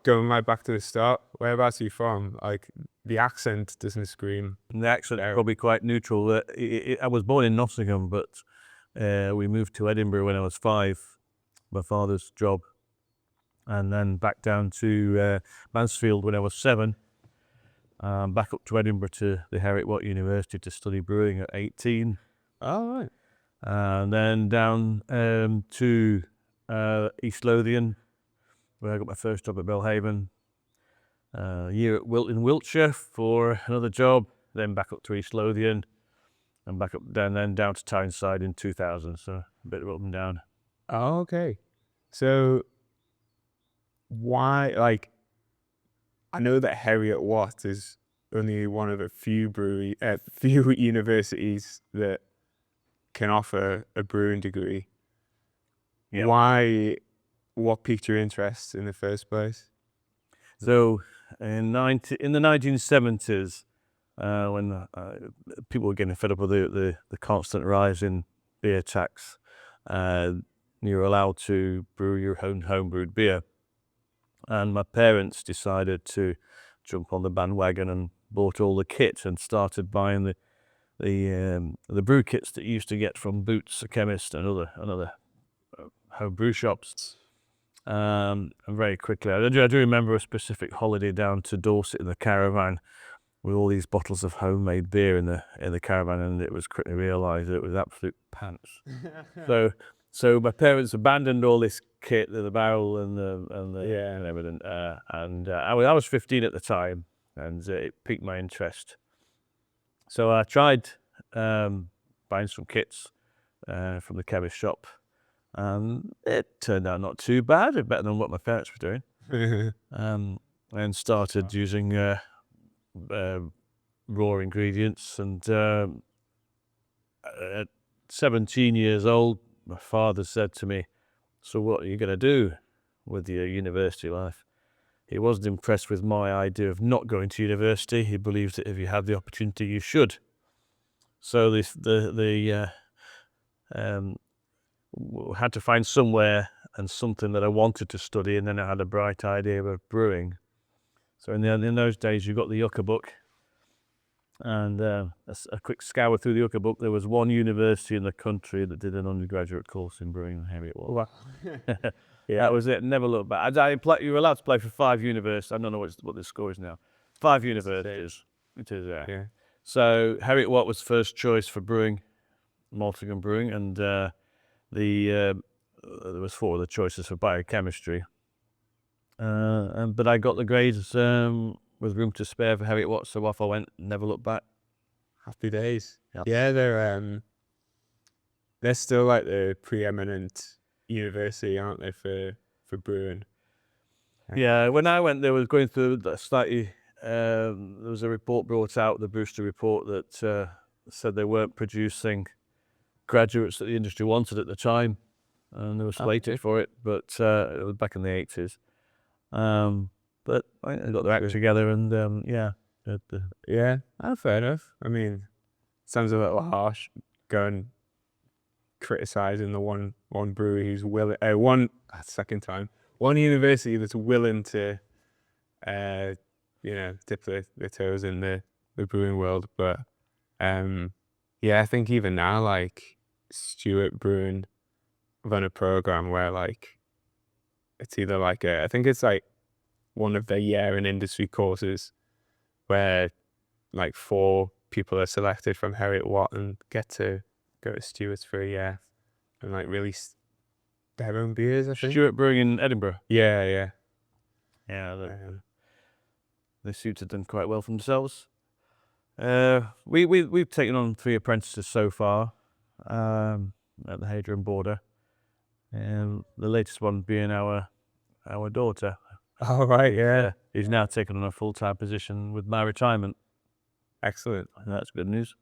going right back to the start, whereabouts are you from? Like, the accent doesn't scream. The accent is probably quite neutral. I was born in Nottingham, but we moved to Edinburgh when I was 5, my father's job, and then back down to Mansfield when I was 7, back up to Edinburgh to the Hadrian Border University to study brewing at 18. Oh, right. And then down to East Lothian, where I got my first job at Belhaven. A year at Wilton, Wiltshire for another job, then back up to East Lothian, and back up then down to Tyneside in 2000. So a bit of up and down. Oh, okay. So why, like, I know that Heriot-Watt is only one of a few few universities that can offer a brewing degree. Yep. Why? What piqued your interest in the first place? So in the 1970s, when people were getting fed up with the constant rise in beer tax, you were allowed to brew your own home-brewed beer. And my parents decided to jump on the bandwagon and bought all the kit and started buying the brew kits that you used to get from Boots, a chemist, and other home brew shops. And very quickly, I do remember a specific holiday down to Dorset in the caravan with all these bottles of homemade beer in the caravan, and it was quickly realised that it was absolute pants. So my parents abandoned all this kit, the barrel and everything. I was 15 at the time, and it piqued my interest. So I tried buying some kits from the chemist shop, and it turned out not too bad, better than what my parents were doing. And started using raw ingredients. And at 17 years old, my father said to me, "So what are you going to do with your university life?" He wasn't impressed with my idea of not going to university. He believed that if you had the opportunity, you should. So had to find somewhere and something that I wanted to study, and then I had a bright idea of brewing. So in those days, you got the Yucca book, and a quick scour through the Yucca book. There was one university in the country that did an undergraduate course in brewing, and here it was. Wow. Yeah. That was it. Never looked back. You were allowed to play for 5 universities. I don't know what the score is now. 5 universities. It is, yeah. So Heriot-Watt was first choice for brewing, malting and brewing, and there was 4 other choices for biochemistry. But I got the grades with room to spare for Heriot-Watt, so off I went. Never looked back. Happy days. Yep. Yeah, they're still like the preeminent university, aren't they, for brewing? Yeah, when I went, they was going through slightly. There was a report brought out, the Brewster report, that said they weren't producing graduates that the industry wanted at the time, and they were slated for it. But it was back in the 80s. But I got their act together, and yeah. Yeah, fair enough. I mean, sounds a little harsh going criticizing the one brewery who's willing, one university that's willing to dip their toes in the brewing world. But yeah, I think even now, like, Stewart Brewing run a program where, like, it's either like I think it's like one of their year in industry courses where like 4 people are selected from Heriot-Watt and get to go to Stewart's for a year and like release their own beers, I think. Stewart Brewing in Edinburgh. Yeah. They suited them quite well for themselves. We've taken on 3 apprentices so far at the Hadrian Border, and the latest one being our daughter. Oh, right, yeah. He's now taken on a full-time position with my retirement. Excellent. That's good news.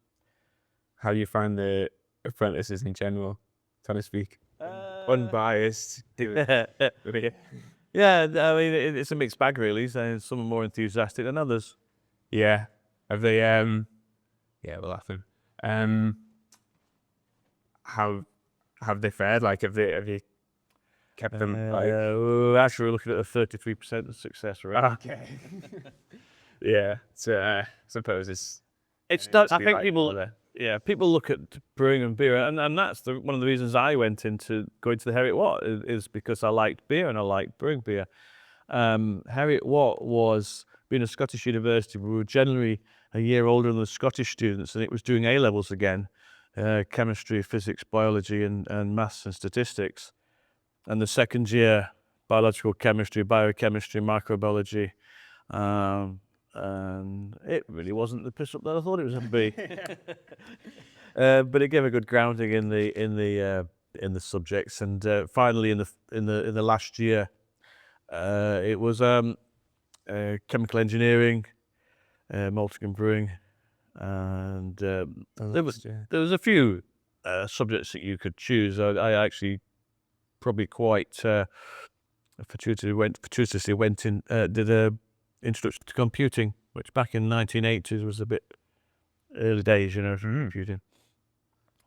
How do you find the apprentices in general, so to speak? Unbiased. Yeah, I mean, it's a mixed bag, really. So some are more enthusiastic than others. Yeah. Have they, yeah, we're laughing. How have they fared? Like, have you kept them like. Actually, we're looking at a 33% success rate. Okay. Yeah. So I suppose it's. It's not. I think people look at brewing and beer, and that's one of the reasons I went into going to the Heriot Watt is because I liked beer and I liked brewing beer. Heriot Watt was being a Scottish university. We were generally a year older than the Scottish students, and it was doing A levels again, chemistry, physics, biology, and maths and statistics. And the second year, biological chemistry, biochemistry, microbiology. And it really wasn't the piss up that I thought it was going to be. But it gave a good grounding in the subjects. And finally, in the last year, it was chemical engineering, malting and brewing, and there was a few subjects that you could choose. I actually probably quite fortuitously went in, did a introduction to computing, which back in 1980s was a bit early days, computing.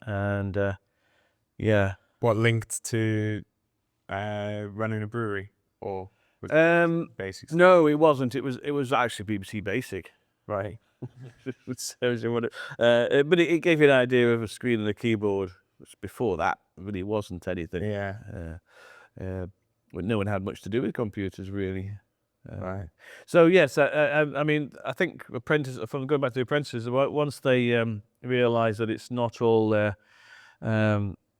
And What linked to running a brewery or basics? No, it wasn't. It was actually BBC Basic, Right. but it gave you an idea of a screen and a keyboard. Which before that really wasn't anything. Yeah. But no one had much to do with computers really. Right. So yes, I mean, I think apprentices. From going back to the apprentices, once they realise that it's not all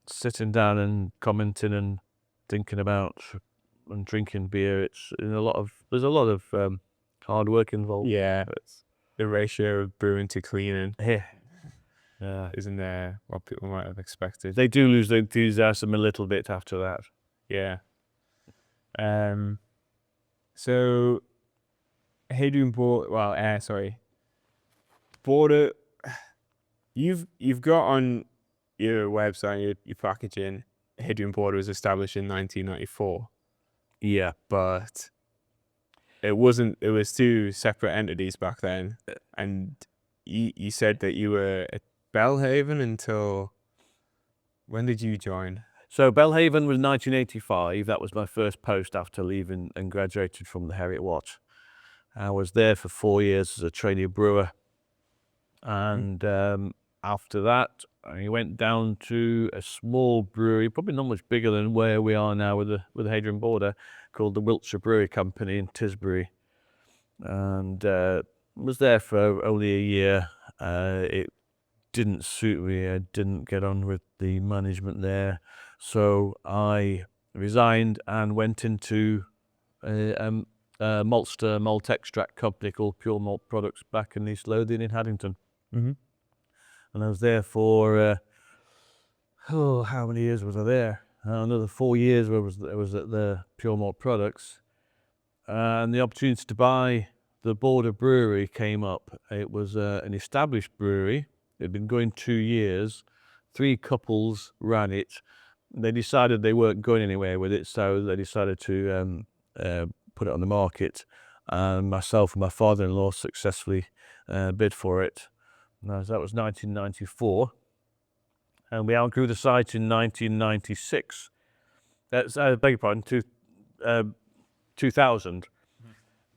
sitting down and commenting and thinking about and drinking beer, there's a lot of hard work involved. Yeah. The ratio of brewing to cleaning isn't there what people might have expected. They do lose their enthusiasm a little bit after that. Yeah. So Hadrian Border. You've got on your website, your packaging, Hadrian Border was established in 1994. Yeah, but it wasn't. It was two separate entities back then, and you said that you were at Belhaven until. When did you join? So Belhaven was 1985. That was my first post after leaving and graduated from the Heriot Watt. I was there for 4 years as a trainee brewer, and after that, I went down to a small brewery, probably not much bigger than where we are now with the Hadrian Border, called the Wiltshire Brewery Company in Tisbury, and was there for only a year. It didn't suit me. I didn't get on with the management there, so I resigned and went into a maltster malt extract company called Pure Malt Products back in East Lothian in Haddington. Mm-hmm. And I was there for how many years was I there? Another 4 years where I was at the Pure Malt Products, and the opportunity to buy the Border Brewery came up. It was an established brewery. It had been going 2 years. 3 couples ran it. They decided they weren't going anywhere with it, so they decided to put it on the market. And myself and my father-in-law successfully bid for it. Now, that was 1994. And we outgrew the site in 1996. I beg your pardon, 2000.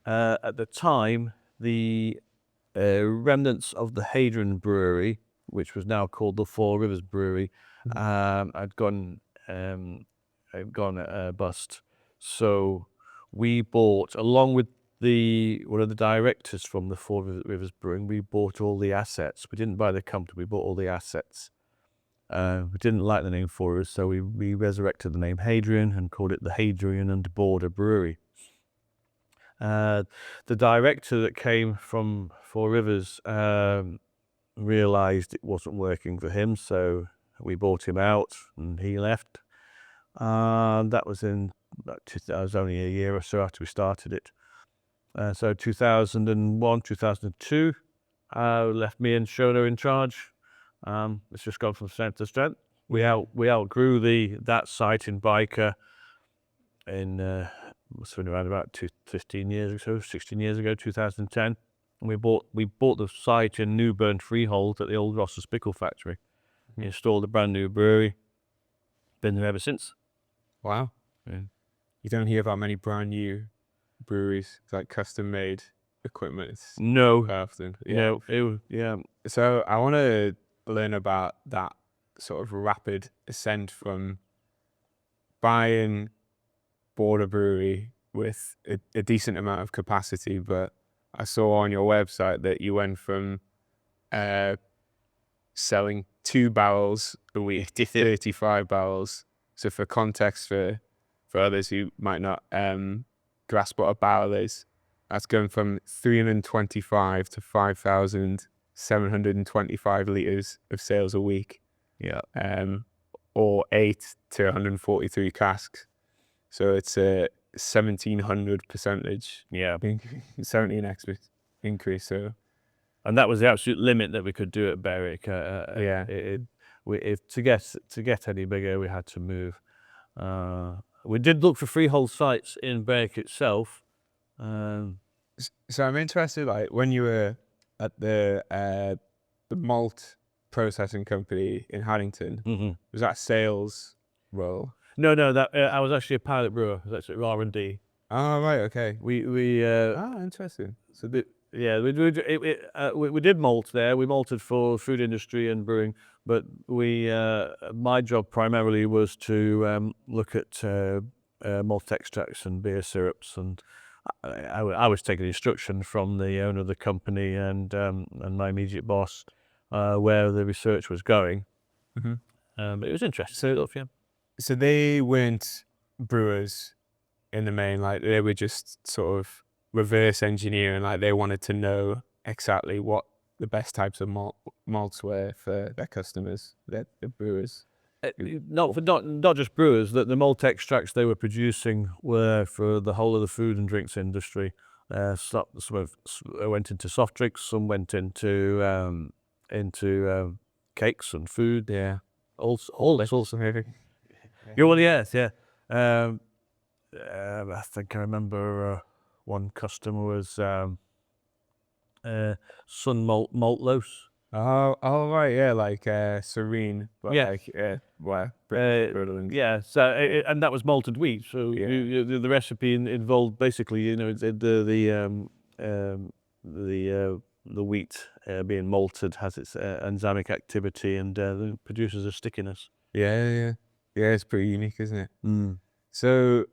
At the time, the remnants of the Hadrian Brewery, which was now called the Four Rivers Brewery, had gone bust. So we bought, along with one of the directors from the Four Rivers Brewing, we bought all the assets. We didn't buy the company, we bought all the assets. We didn't like the name Four Rivers, so we resurrected the name Hadrian and called it the Hadrian and Border Brewery. The director that came from Four Rivers realised it wasn't working for him, so we bought him out and he left. That was that was only a year or so after we started it. So 2001, 2002, left me and Shona in charge. It's just gone from strength to strength. We outgrew that site in Byker in must have been around about 15 years or so, 16 years ago, 2010. And we bought the site in Newburn Freehold at the old Ross's Pickle factory. Installed a brand new brewery. Been there ever since. Wow. Yeah. you don't hear about many brand new breweries, like custom made equipment. It's No, often. Yeah. no, it was, yeah. So I want to learn about that sort of rapid ascent from buying Border Brewery with a decent amount of capacity, but I saw on your website that you went from selling 2 barrels a week to 35 barrels. So for context, for others who might not grasp what a barrel is, that's going from 325 to 5,725 liters of sales a week, Yeah. or 8 to 143 casks. So it's a 1,700% Yeah. 17x increase. So And that was the absolute limit that we could do at Berwick. yeah. To get any bigger, we had to move. We did look for freehold sites in Berwick itself. So I'm interested, like when you were at the malt processing company in Haddington, was that a sales role? No, that I was actually a pilot brewer. That's R&D. Oh, right, okay. We Interesting. So yeah, we did malt there. We malted for food industry and brewing, but my job primarily was to look at malt extracts and beer syrups, and I was taking instruction from the owner of the company and my immediate boss where the research was going. But it was interesting stuff, yeah. So they weren't brewers in the main, like they were just sort of reverse engineering, like they wanted to know exactly what the best types of malts were for their customers, the brewers. Not just brewers. That the malt extracts they were producing were for the whole of the food and drinks industry. Some went into soft drinks, some went into cakes and food. Yeah. All sorts of everything. Yeah, well, yes, yeah. I think I remember one customer was Sun Malt loaf. Oh, right, yeah, like Serene, but Yeah. like well, Yeah, so and that was malted wheat. So Yeah. the recipe involved basically, you know, the wheat being malted has its enzymic activity and produces a stickiness. Yeah, it's pretty unique, isn't it? So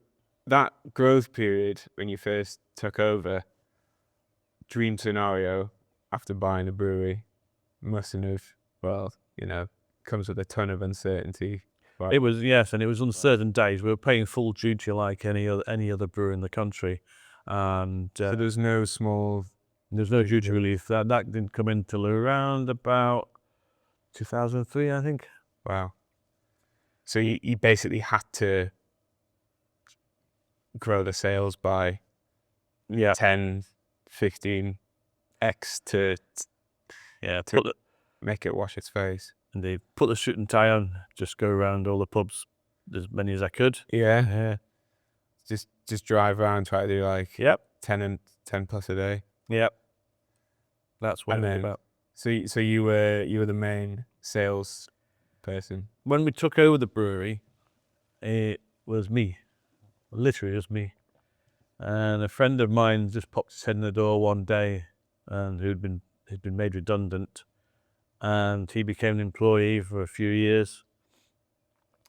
that growth period when you first took over, dream scenario after buying a brewery, mustn't have, well, comes with a ton of uncertainty. But It was, yes, and it was uncertain days. We were paying full duty like any other brewer in the country, and so there's no small. there's no duty relief. That didn't come in till around about 2003, I think. Wow. So you basically had to grow the sales by 10, 15x to make it wash its face. And they put the suit and tie on, just go around all the pubs, as many as I could. Yeah. Just drive around, try to do like 10 plus a day. Yep. That's what And it was then, about. so you were the main sales person. When we took over the brewery, it was me. Literally just me. And a friend of mine just popped his head in the door one day, and who'd been made redundant, and he became an employee for a few years.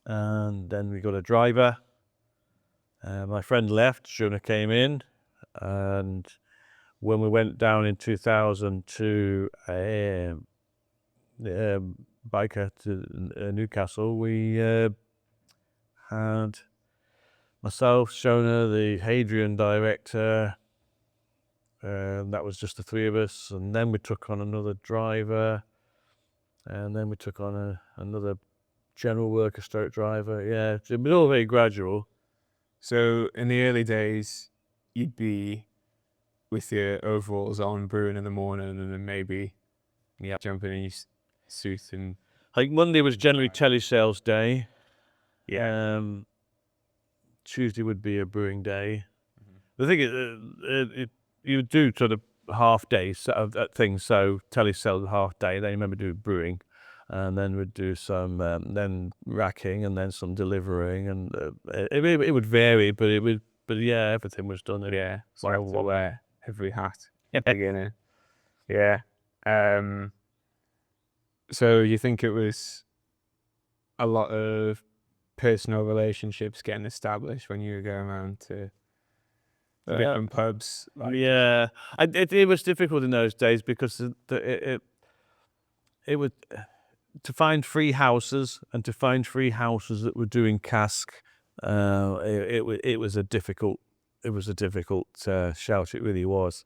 And then we got a driver. My friend left, Shona came in, and when we went down in 2000 to biker to Newcastle, we had myself, Shona, the Hadrian director. That was just the three of us, and then we took on another driver, and then we took on another general worker stroke driver. Yeah, it was all very gradual. So in the early days, you'd be with your overalls on, brewing in the morning, and then maybe jumping in your suit. And I think Monday was generally telesales day. Tuesday would be a brewing day. The thing is, you do sort of half days of things. So telesales half day. Then you remember doing brewing, and then we'd do some then racking, and then some delivering, and it would vary, but yeah, everything was done. Yeah, so I had to wear every hat at the beginning. Yeah. So you think it was a lot of personal relationships getting established when you were going around to different pubs? Yeah, it was difficult in those days because it would to find free houses that were doing cask. It was a difficult shout. It really was.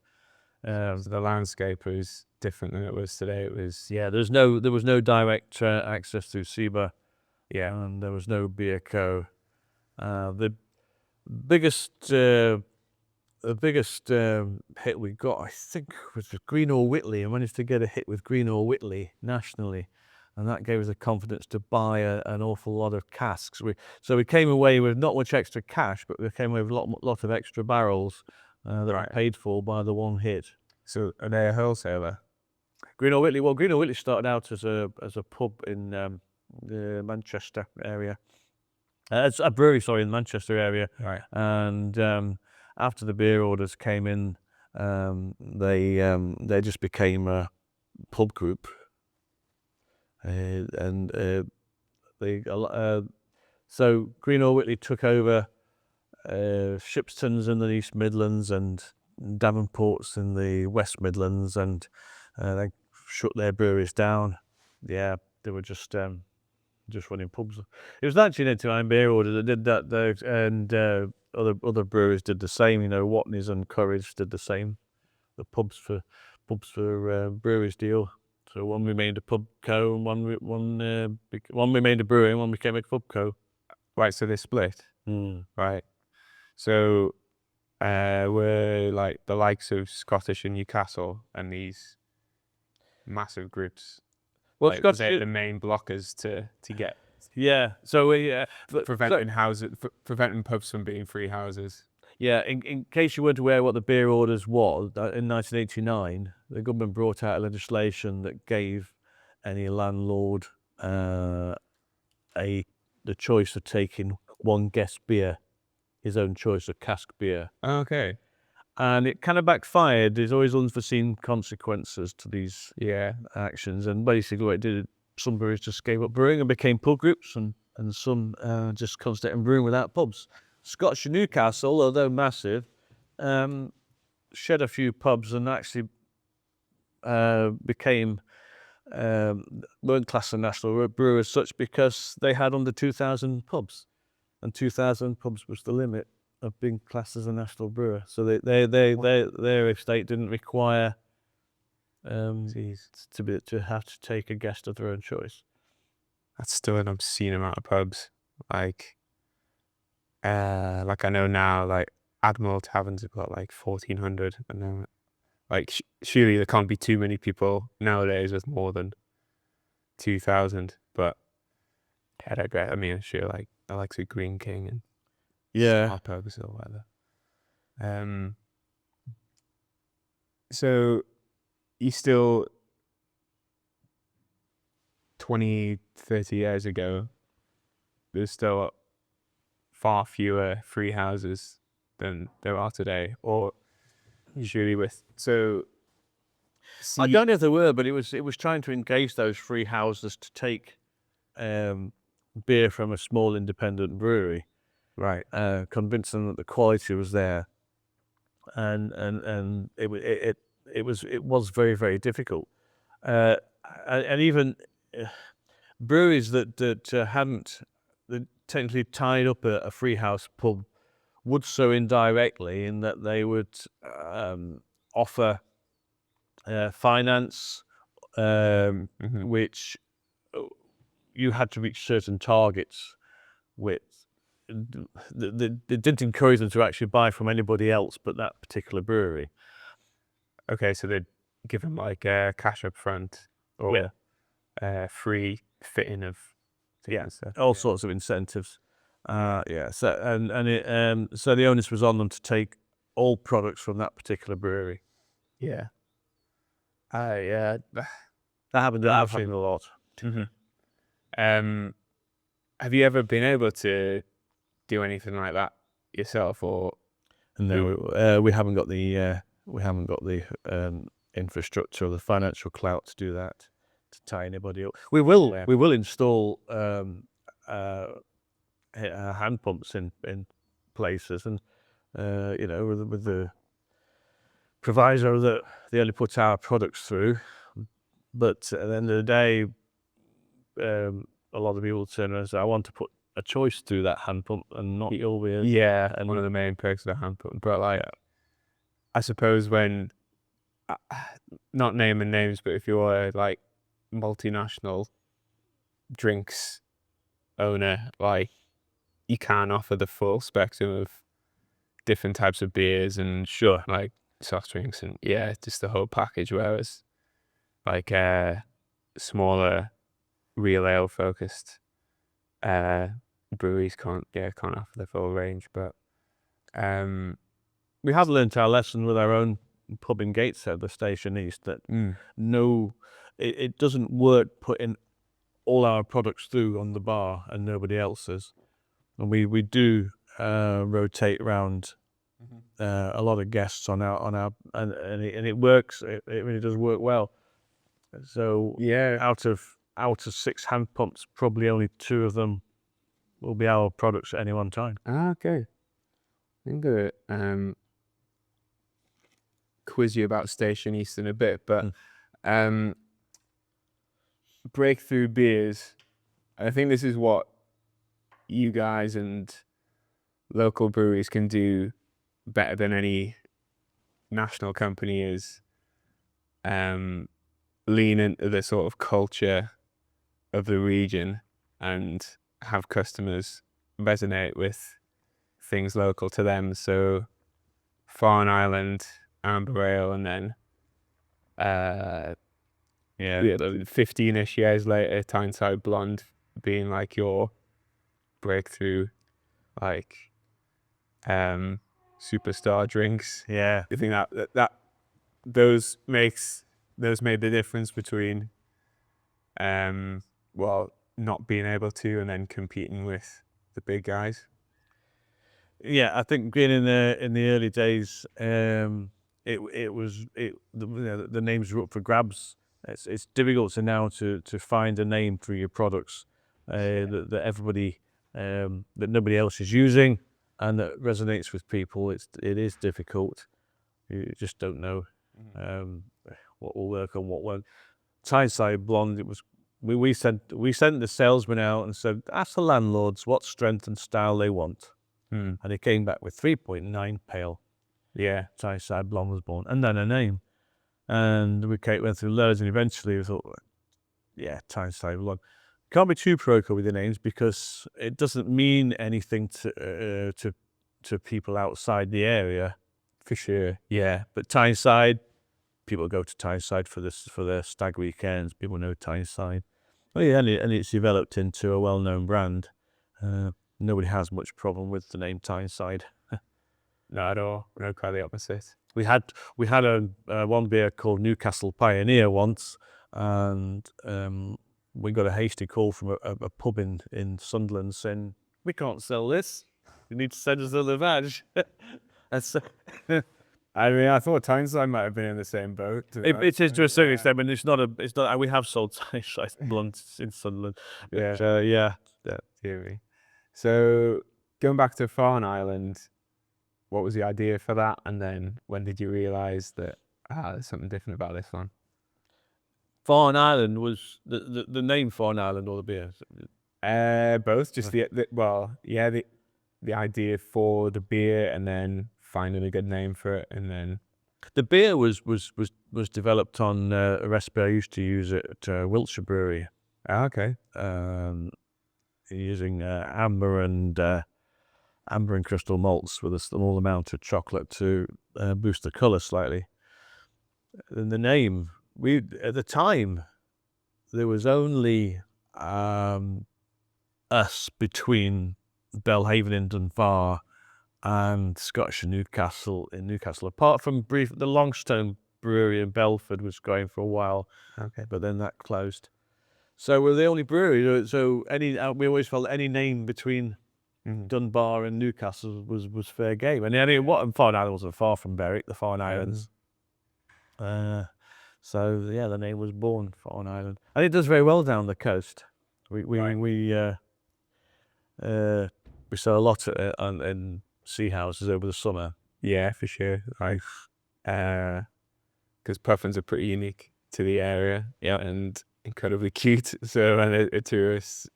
The landscape was different than it was today. It was there was no direct access through SEBA. Yeah, and there was no beer co. The biggest hit we got, I think, was with Greenall Whitley. I managed to get a hit with Greenall Whitley nationally, and that gave us the confidence to buy an awful lot of casks. So we came away with not much extra cash, but we came away with a lot of extra barrels that were paid for by the one hit. So are they a wholesaler? Greenall Whitley. Well, Greenall Whitley started out as a pub in the Manchester area. It's a brewery, sorry, in the Manchester area. Right. And after the beer orders came in, they just became a pub group. So Greenall Whitley took over Shipstons in the East Midlands and Davenports in the West Midlands, and they shut their breweries down. Yeah, they were just running pubs. It was actually an time beer order that did that, though, and other breweries did the same. Watney's and Courage did the same. The pubs for breweries deal. So one remained a pub co, and one remained a brewery, and one became a pub co. Right. So they split. Right. So were like the likes of Scottish and Newcastle and these massive groups. Well, like, Scottish the main blockers to get. Yeah. So preventing pubs from being free houses. Yeah. In case you weren't aware what the beer orders was, in 1989, the government brought out legislation that gave any landlord the choice of taking one guest beer, his own choice of cask beer. Okay. And it kind of backfired. There's always unforeseen consequences to these actions. And basically what it did, some breweries just gave up brewing and became pub groups, and some just concentrated on brewing without pubs. Scotch and Newcastle, although massive, shed a few pubs and actually became weren't classed as national brewer as such because they had under 2,000 pubs, and 2,000 pubs was the limit of being classed as a national brewer. So their estate didn't require to have to take a guest of their own choice. That's still an obscene amount of pubs. Like I know now, like Admiral Taverns have got like 1,400, and then surely there can't be too many people nowadays with more than 2,000. But I digress. I mean, sure, like I like the Green King and pubs or whatever. So you still 20, 30 years ago, there's still far fewer free houses than there are today, or usually I don't know if there were, but it was trying to engage those free houses to take beer from a small independent brewery, right? Convince them that the quality was there, and it was very, very difficult, and even breweries that hadn't technically tied up a free house pub would so indirectly, in that they would offer finance, which you had to reach certain targets with. They didn't encourage them to actually buy from anybody else but that particular brewery. Okay, so they'd give them like cash up front, or free fitting of all sorts of incentives. So so the onus was on them to take all products from that particular brewery. Yeah. That happened a lot. Have you ever been able to do anything like that yourself, or No, we haven't got the infrastructure or the financial clout to do that, to tie anybody up. We will install hand pumps in places, and with the proviso that they only put our products through. But at the end of the day, a lot of people turn around and say, I want to put a choice through that hand pump and not your weird. Yeah, and one of the main perks of the hand pump. But like, I suppose when, not naming names, but if you're a like multinational drinks owner, like you can't offer the full spectrum of different types of beers and like soft drinks and just the whole package. Whereas like smaller real ale focused breweries can't offer the full range. But we have learnt our lesson with our own pub in Gateshead, the Station East, that it doesn't work putting all our products through on the bar and nobody else's. And we do rotate around a lot of guests on our and it works. It really does work well. So out of 6 hand pumps, probably only 2 of them will be our products at any one time. Okay. I'm gonna quiz you about Station East in a bit, but breakthrough beers, I think this is what you guys and local breweries can do better than any national company, is lean into the sort of culture of the region and have customers resonate with things local to them. So Farn Island, Amber Ale, and then 15-ish years later, Tyneside Blonde being like your breakthrough, like superstar drinks. Yeah, You think that those made the difference between not being able to and then competing with the big guys? Yeah, I think being in the early days, the names were up for grabs. It's difficult now to find a name for your products that everybody that nobody else is using and that resonates with people. It is difficult. You just don't know what will work and what won't. Tyneside Blonde, it was we sent the salesman out and said, ask the landlords what strength and style they want. And he came back with 3.9 pale. Yeah. Tyneside Blonde was born, and then a name. And we went through loads, and eventually we thought, Tyneside Blonde. Can't be too pro with the names because it doesn't mean anything to people outside the area. For sure. Yeah, but Tyneside, people go to Tyneside for their stag weekends. People know Tyneside. Oh yeah, and it's developed into a well-known brand. Nobody has much problem with the name Tyneside. Not at all. No, quite the opposite. We had a one beer called Newcastle Pioneer once, and we got a hasty call from a pub in Sunderland saying, we can't sell this. You need to send us another badge. That's I mean, I thought Tyneside might have been in the same boat. It is to a certain extent, but it's not. We have sold Tyneside Blonde in Sunderland. Yeah. Theory. So going back to Farn Island, what was the idea for that? And then when did you realise that there's something different about this one? Farn Island was the name Farn Island or the beer? Both. Just the idea for the beer and then finding a good name for it, and then the beer was developed on a recipe I used to use at Wiltshire Brewery. Okay. Using amber and crystal malts with a small amount of chocolate to boost the colour slightly. And the name, at the time, there was only us between Belhaven in Dunbar and Scottish Newcastle in Newcastle. Apart from the Longstone Brewery in Belford was going for a while, okay, but then that closed. So we're the only brewery. So we always felt any name between Dunbar and Newcastle was fair game. And Farne Island wasn't far from Berwick, the Farne Islands. So yeah, the name was born, Farne Island, and it does very well down the coast. We sell a lot in sea houses over the summer. Yeah, for sure. Like, because puffins are pretty unique to the area, and incredibly cute. So, and a tourist,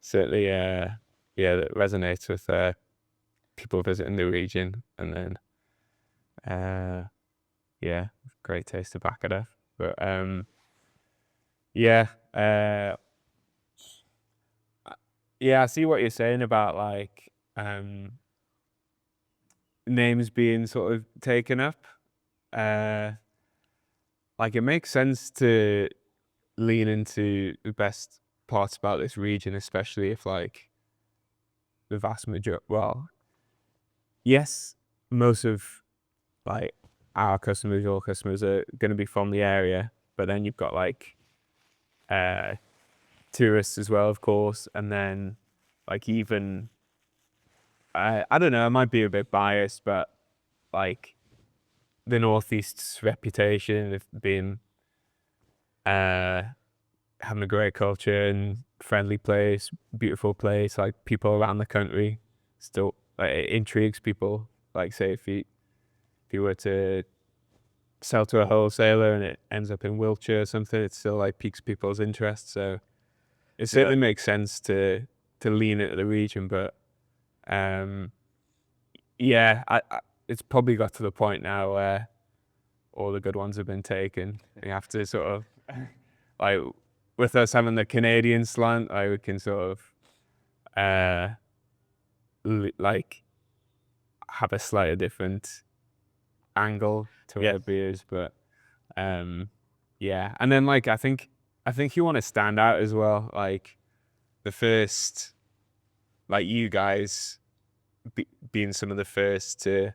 certainly, that resonates with people visiting the region, and then, great taste to back it up. But I see what you're saying about like names being sort of taken up. Like, it makes sense to lean into the best parts about this region, especially if like the vast majority, well, yes, most of like our customers, your customers are going to be from the area, but then you've got like tourists as well, of course, and then like even I don't know, I might be a bit biased, but like the Northeast's reputation of being having a great culture and friendly place, beautiful place, like people around the country, still like, it intrigues people. Like, say if you were to sell to a wholesaler and it ends up in Wiltshire or something, it still like piques people's interest. So it certainly makes sense to lean into the region, but it's probably got to the point now where all the good ones have been taken. You have to sort of like, with us having the Canadian slant, we can sort of like have a slightly different angle to our beers, but and then like I think you want to stand out as well. Like the first, like you guys being some of the first to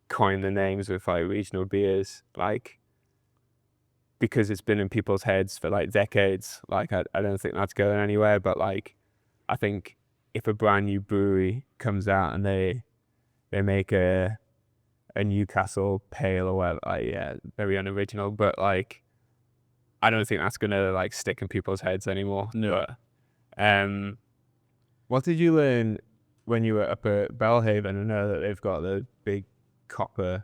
coin the names with like regional beers, like, because it's been in people's heads for like decades. Like I don't think that's going anywhere, but like I think if a brand new brewery comes out and they make a Newcastle pale or whatever, like, very unoriginal, but like I don't think that's gonna like stick in people's heads anymore. No. But what did you learn when you were up at Belhaven? I know that they've got the big copper.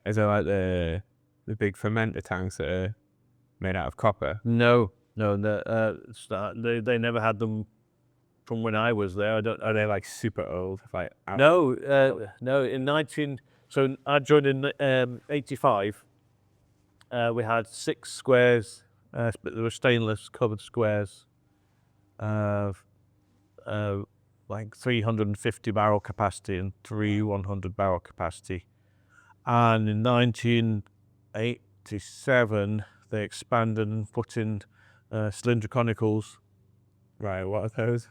Is there like the big fermenter tanks that are made out of copper? No, they never had them from when I was there. Are they like super old? Like no. So I joined in 85. We had 6 squares, but they were stainless covered squares, like 350 barrel capacity and 100 barrel capacity. And in 1987, they expanded and put in cylinder conicals. Right, what are those?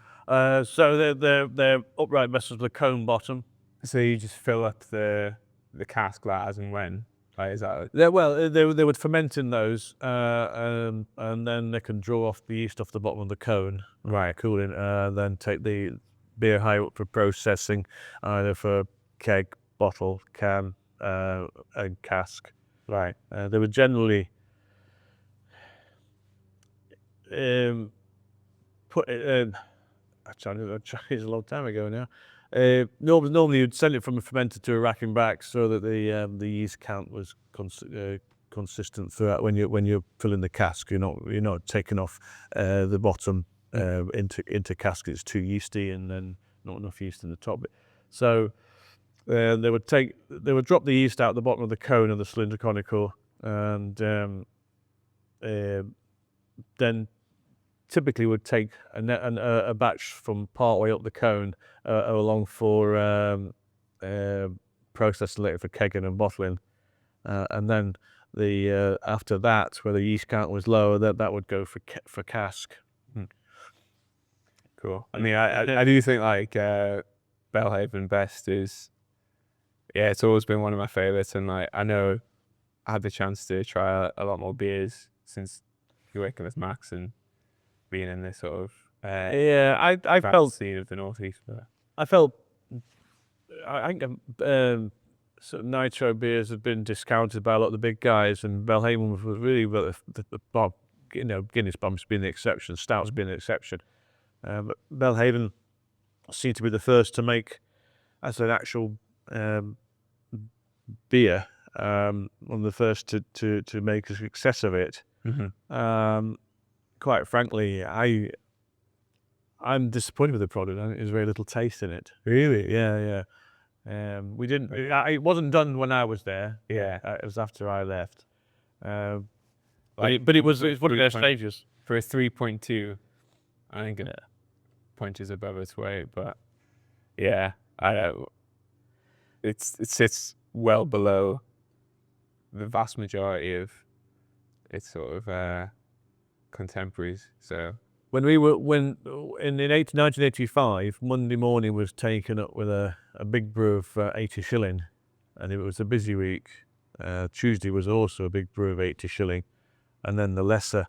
So they're upright vessels with a cone bottom. So you just fill up the cask like as and when? Like, is that? They would ferment in those, and then they can draw off the yeast off the bottom of the cone, right, cooling, then take the beer high up for processing, either for keg, bottle, can, and cask. Right. They were generally put. Actually, it's a long time ago now. Normally you'd send it from a fermenter to a rack and back so that the yeast count was consistent throughout. When you're filling the cask, you're not taking off the bottom into cask. It's too yeasty, and then not enough yeast in the top. So they would drop the yeast out the bottom of the cone of the cylinder conical, and then typically would take a batch from part way up the cone along for processing later for kegging and bottling, and then after that, where the yeast count was lower, that would go for cask. Cool. I mean, I do think like Belhaven Best is, it's always been one of my favorites, and like I know I had the chance to try a lot more beers since you're working with Max and being in this sort of I craft felt scene of the northeast. But I felt I think sort of nitro beers have been discounted by a lot of the big guys, and Belhaven was really well, Guinness Bombs being the exception, stouts being the exception. But Belhaven seemed to be the first to make as an actual beer, one of the first to make a success of it. Quite frankly, I'm disappointed with the product. I think there's very little taste in it. really, Yeah. We didn't. It wasn't done when I was there. yeah, It was after I left. But like it's one of their stages. for a 3.2. I think it punches above its weight, but yeah, I don't. It sits well below the vast majority of its sort of contemporaries. So In 1985, Monday morning was taken up with a big brew of 80 shilling, and it was a busy week. Tuesday was also a big brew of 80 shilling, and then the lesser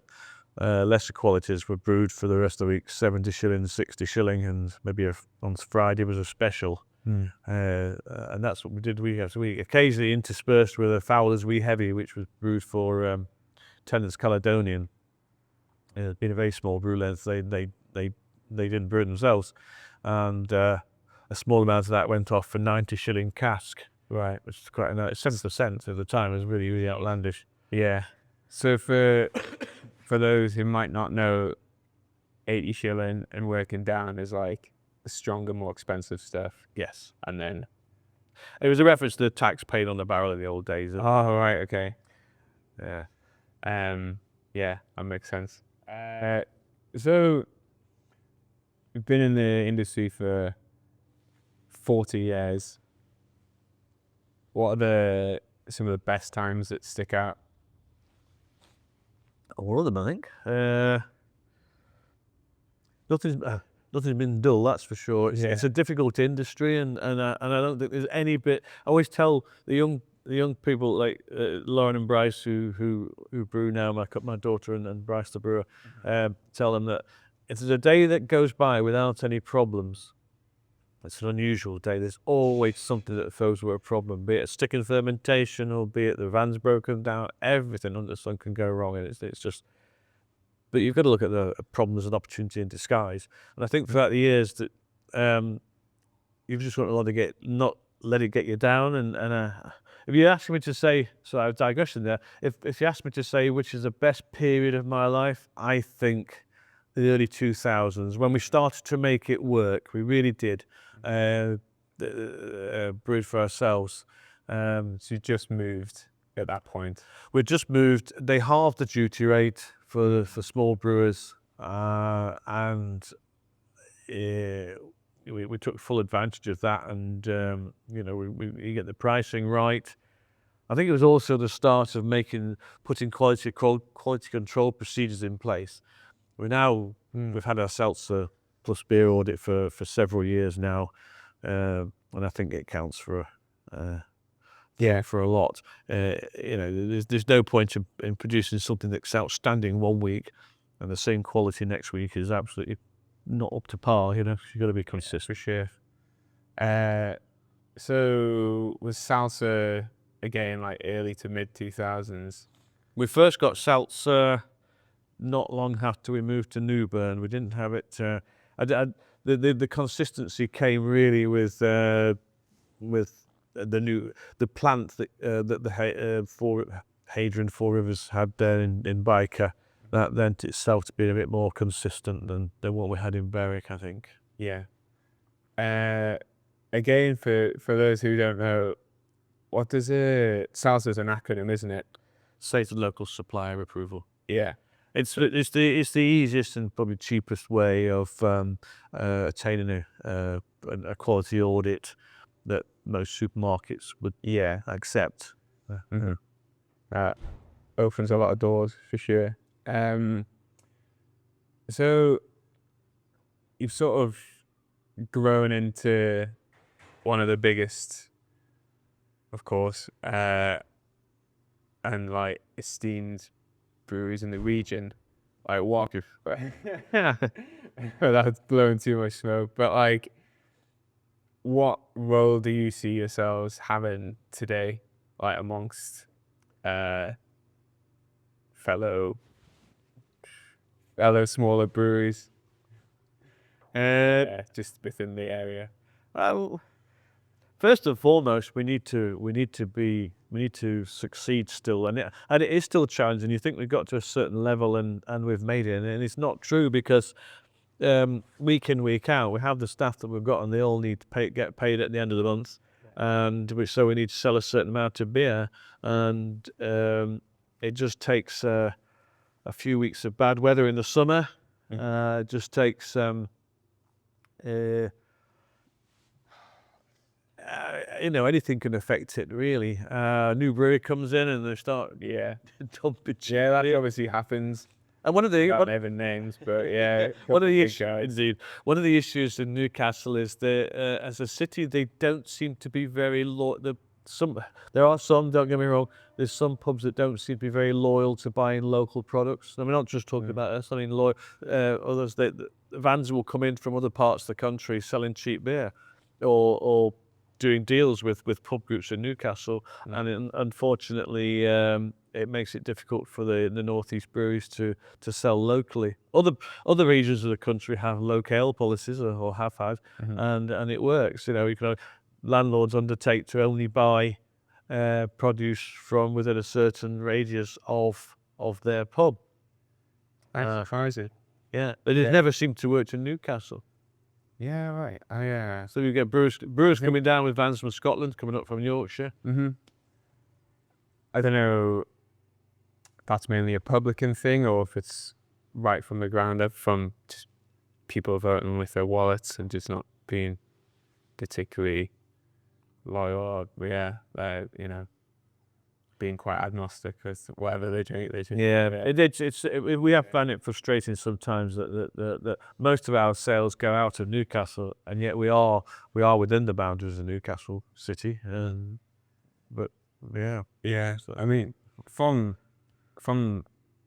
qualities were brewed for the rest of the week, 70 shilling, 60 shilling, and maybe on Friday was a special. And that's what we did week after week, occasionally interspersed with a Fowler's Wee Heavy, which was brewed for Tennant's Caledonian. It being a very small brew length, they didn't brew it themselves, and a small amount of that went off for 90 shilling cask, right, which is quite nice. 7% at the time was really, really outlandish. yeah. So for those who might not know, 80 shilling and working down is like the stronger, more expensive stuff. Yes, And then it was a reference to the tax paid on the barrel in the old days. oh right, okay, Yeah. Yeah, that makes sense. So you've been in the industry for 40 years. What are some of the best times that stick out? All of them, I think. Nothing's been dull, that's for sure. It's a difficult industry, and I don't think there's any bit. I always tell the young people like Lauren and Bryce who brew now, my daughter and Bryce the brewer, tell them that if there's a day that goes by without any problems, it's an unusual day. There's always something that throws a problem, be it a stick in fermentation or be it the van's broken down. Everything under the sun can go wrong, and it's just. But you've got to look at the problem as an opportunity in disguise. And I think throughout the years that you've just got to not let it get you down. And if you ask me to say, so I've digression there. If you ask me to say which is the best period of my life, I think the early 2000s, when we started to make it work. We really did. Brewed for ourselves. So you just moved at that point. We just moved. They halved the duty rate for small brewers, and we took full advantage of that. And we get the pricing right. I think it was also the start of putting quality control procedures in place. We've had our seltzer plus beer audit for several years now, and I think it counts for for a lot. There's no point in producing something that's outstanding one week and the same quality next week is absolutely not up to par. You've got to be consistent. For sure. So was salsa again like early to mid 2000s? We first got seltzer not long after we moved to Newburn. We didn't have it. The consistency came really with the plant that the Hadrian Four Rivers had there in Byker. That lent itself to being a bit more consistent than what we had in Berwick, I think. Yeah. Again, for those who don't know, what does salsa is an acronym, isn't it? State and local supplier approval. Yeah. It's the easiest and probably cheapest way of attaining a quality audit that most supermarkets would accept. Opens a lot of doors for sure. So you've sort of grown into one of the biggest, of course, and like esteemed breweries in the region. like what? That's blowing too much smoke. But like, what role do you see yourselves having today, like amongst fellow smaller breweries, just within the area? Well, first and foremost, we need to succeed still, and it is still challenging. You think we've got to a certain level and we've made it, and it's not true, because week in, week out, we have the staff that we've got, and they all need to get paid at the end of the month, and so we need to sell a certain amount of beer, and it just takes a few weeks of bad weather in the summer. It just takes anything can affect it, really. New brewery comes in and they start dumping. Yeah, that obviously happens. And one of the Not naming names, but yeah, one of the issues in Newcastle is that as a city, they don't seem to be very loyal. There are some, don't get me wrong, there's some pubs that don't seem to be very loyal to buying local products. I mean, not just talking about us. I mean, others. The vans will come in from other parts of the country selling cheap beer, or doing deals with pub groups in Newcastle, and unfortunately, it makes it difficult for the northeast breweries to sell locally. Other regions of the country have locale policies, or have had, and it works. You can landlords undertake to only buy produce from within a certain radius of their pub. That's surprising. Yeah, but it never seemed to work in Newcastle. Yeah, right. Oh, yeah. So you get brewers coming down with vans from Scotland, coming up from Yorkshire. I don't know if that's mainly a publican thing, or if it's right from the ground up, from just people voting with their wallets and just not being particularly loyal, or being quite agnostic with whatever they drink. We have found it frustrating sometimes that most of our sales go out of Newcastle, and yet we are within the boundaries of Newcastle city. But so, I mean, from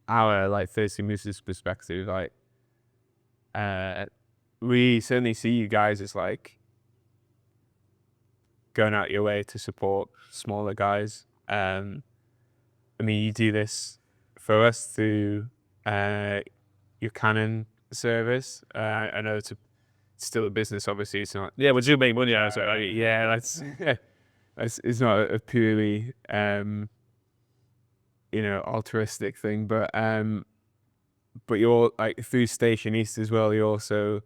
our like Thirsty Moose's perspective, like we certainly see you guys as like going out your way to support smaller guys. I mean, you do this for us through your Canon service. I know it's still a business, obviously. It's not. Yeah, we do make money out of it. That's it's not a purely altruistic thing, but you're like through Station East as well. You also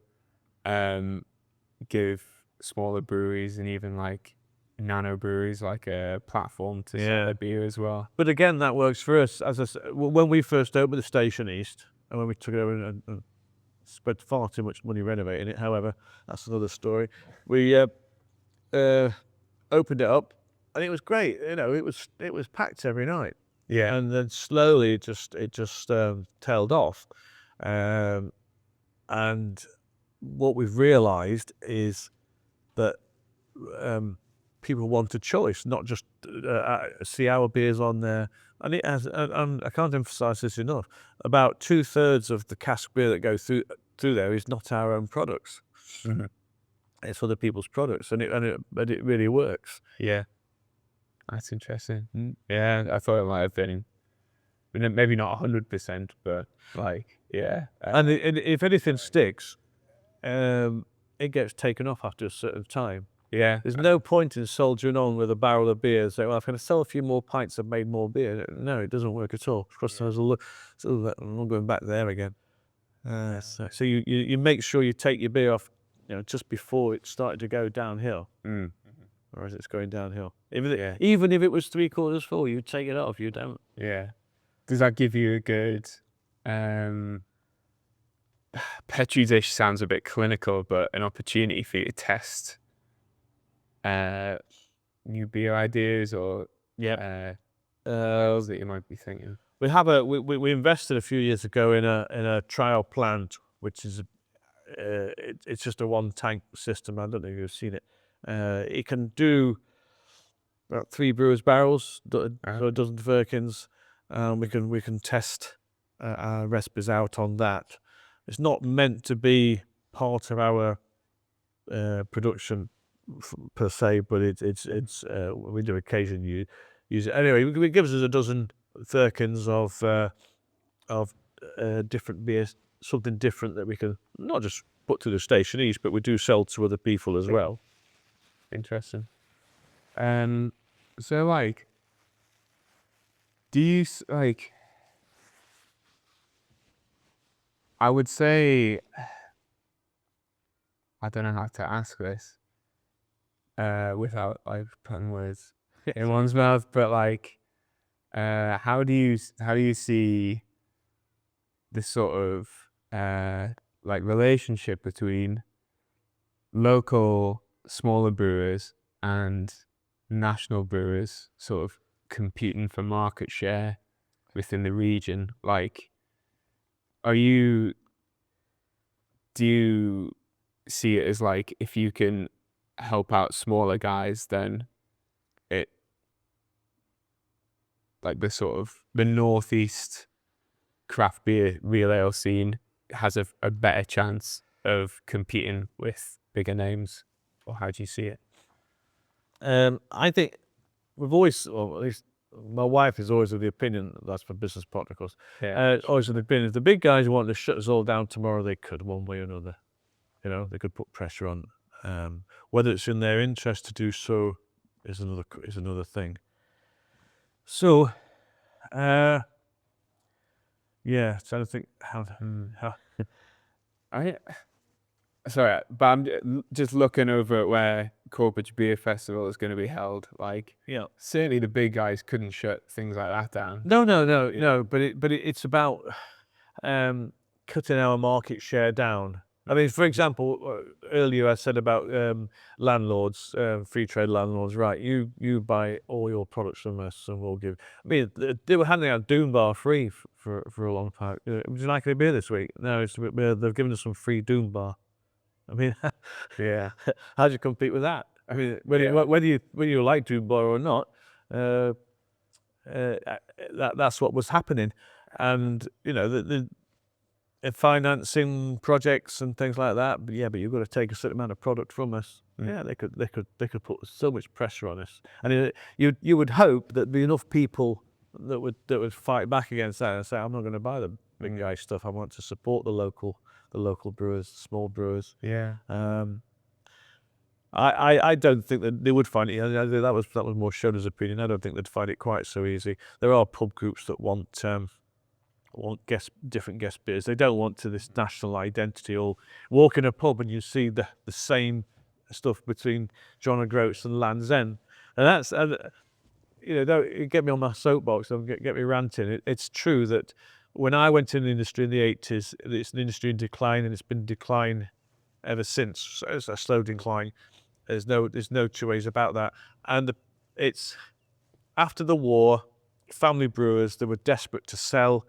give smaller breweries and even like nano breweries like a platform to sell their beer as well. But again, that works for us. When we first opened the Station East, and when we took it over and spent far too much money renovating it, however, that's another story. We opened it up, and it was great. It was packed every night. Yeah, and then slowly it just tailed off, and what we've realised is that people want a choice, not just see our beers on there. And it has, and I can't emphasise this enough. About 2/3 of the cask beer that goes through there is not our own products. It's other people's products, and it really works. Yeah, that's interesting. Yeah, I thought it might have been, maybe not 100%, but like, and if anything sticks, it gets taken off after a certain time. Yeah, there's no point in soldiering on with a barrel of beer and saying, well, I'm going to sell a few more pints, I've made more beer. No, it doesn't work at all. Customers will look, so I'm not going back there again. So you make sure you take your beer off, just before it started to go downhill, or as it's going downhill. Even if it was 3/4 full, you take it off. You don't. Yeah. Does that give you a good Petri dish? Sounds a bit clinical, but an opportunity for you to test new beer ideas, or that you might be thinking? We invested a few years ago in a trial plant, which is it's just a 1-tank system. I don't know if you've seen it. It can do about 3 brewers' barrels, so a dozen firkins. We can test our recipes out on that. It's not meant to be part of our production per se, but it's we do occasionally use it. Anyway, it gives us a dozen firkins of different beers, something different that we can not just put to the station east, but we do sell to other people as well. Interesting. So like, do you like? I would say, I don't know how to ask this, without like putting words in one's mouth, but like, how do you see this sort of like relationship between local smaller brewers and national brewers sort of competing for market share within the region? Like, do you see it as like, if you can help out smaller guys, then it, like the sort of the northeast craft beer real ale scene has a better chance of competing with bigger names? Or how do you see it? I think we've always, or at least my wife is always of the opinion, that's my business partner, of course, always of the opinion, if the big guys wanted to shut us all down tomorrow, they could, one way or another. You know, they could put pressure on. Whether it's in their interest to do so is another thing. So, yeah, trying to think how. Sorry, but I'm just looking over at where Corbridge Beer Festival is going to be held. Like, Yeah, certainly the big guys couldn't shut things like that down. no. But it's about cutting our market share down. I mean, for example, earlier I said about landlords, free trade landlords. Right, you buy all your products from us, and we'll give. I mean, they were handing out Doom Bar free for a long time. Would you like any beer this week? No, they've given us some free Doom Bar. I mean, Yeah. how do you compete with that? I mean, whether you like Doom Bar or not, that's what was happening, and you know the financing projects and things like that. But yeah, but you've got to take a certain amount of product from us. Yeah, they could put so much pressure on us, and you would hope that there'd be enough people that would fight back against that and say, I'm not going to buy the big guy stuff. I want to support the local brewers, small brewers. Yeah. I don't think that they would find it. That was more Shona's opinion. I don't think they'd find it quite so easy. There are pub groups that want different guest beers. They don't want this national identity. Or walk in a pub and you see the same stuff between John O'Groats and Land's End, and that's don't get me on my soapbox. Don't get me ranting. It's true that when I went in the industry in the 80s, it's an industry in decline, and it's been in decline ever since. So it's a slow decline. There's no two ways about that. And it's after the war, family brewers, they were desperate to sell,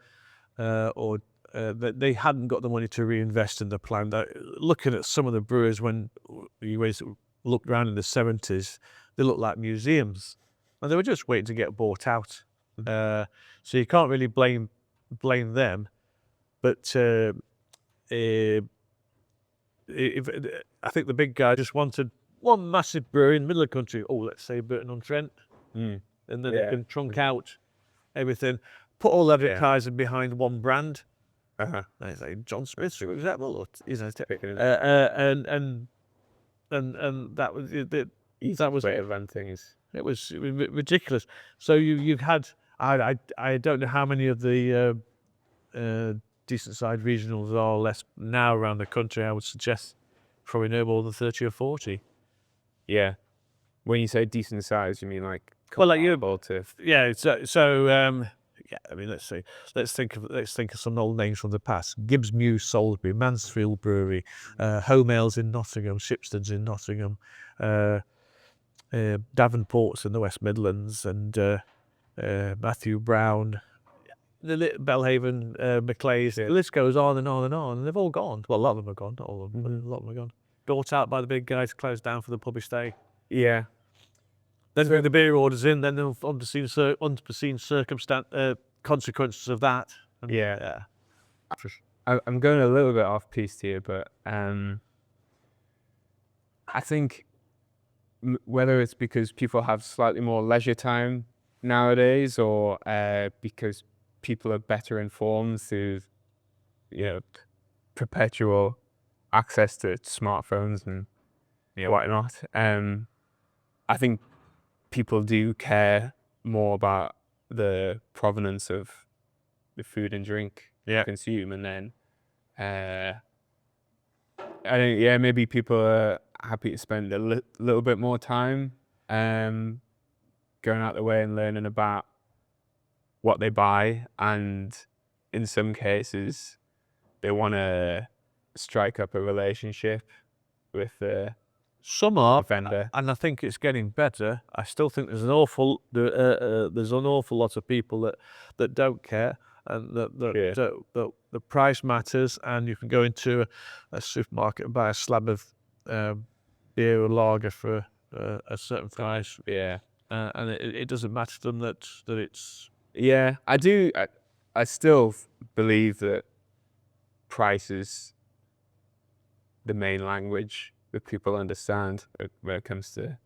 or that they hadn't got the money to reinvest in the plant. Looking at some of the brewers when you looked around in the 70s, they looked like museums, and they were just waiting to get bought out. So you can't really blame them. But I think the big guy just wanted one massive brewery in the middle of the country. Oh, let's say Burton-on-Trent, and then they can trunk out everything, put all advertising behind one brand. It's like John Smith, for example, or and that was it. That was way of run things. It was ridiculous. So you've had I don't know how many of the decent sized regionals are less now around the country. I would suggest probably no more than 30 or 40. Yeah. When you say decent size, you mean like comparable to? Yeah. So yeah. I mean, let's think of some old names from the past. Gibbs Mews, Salisbury, Mansfield Brewery, Home Ales in Nottingham, Shipsteads in Nottingham, Davenport's in the West Midlands, and Matthew Brown, the Belhaven, Macleay's. The list goes on and on and on, and they've all gone. Well, a lot of them are gone. Not all of them, but a lot of them are gone. Bought out by the big guys, closed down for the public day. Yeah. Then bring the beer orders in. Then the unforeseen consequences of that. Yeah. I'm going a little bit off piste here, but I think whether it's because people have slightly more leisure time nowadays, or because people are better informed through, perpetual access to smartphones and whatnot. I think people do care more about the provenance of the food and drink you consume, and then I think maybe people are happy to spend a little bit more time going out the way and learning about what they buy, and in some cases they want to strike up a relationship with the Some are, vendor. and I think it's getting better. I still think there's an awful lot of people that don't care, and that the price matters. And you can go into a supermarket and buy a slab of beer or lager for a certain price, and it doesn't matter to them that it's. I do. I still believe that price is the main language that people understand when it comes to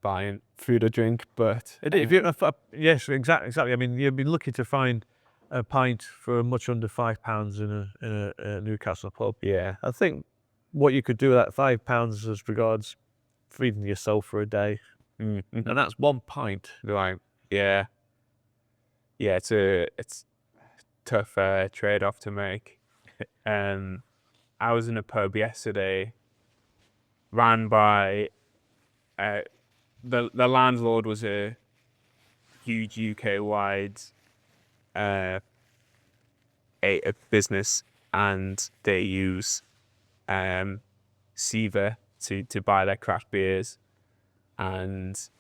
buying food or drink. But Yes, exactly. I mean, you'd be lucky to find a pint for much under £5 in a Newcastle pub. I think what you could do with that £5 as regards feeding yourself for a day, and that's one pint. Like, it's a tough trade-off to make. I was in a pub yesterday, ran by the landlord was a huge UK-wide a business, and they use Siva to buy their craft beers, and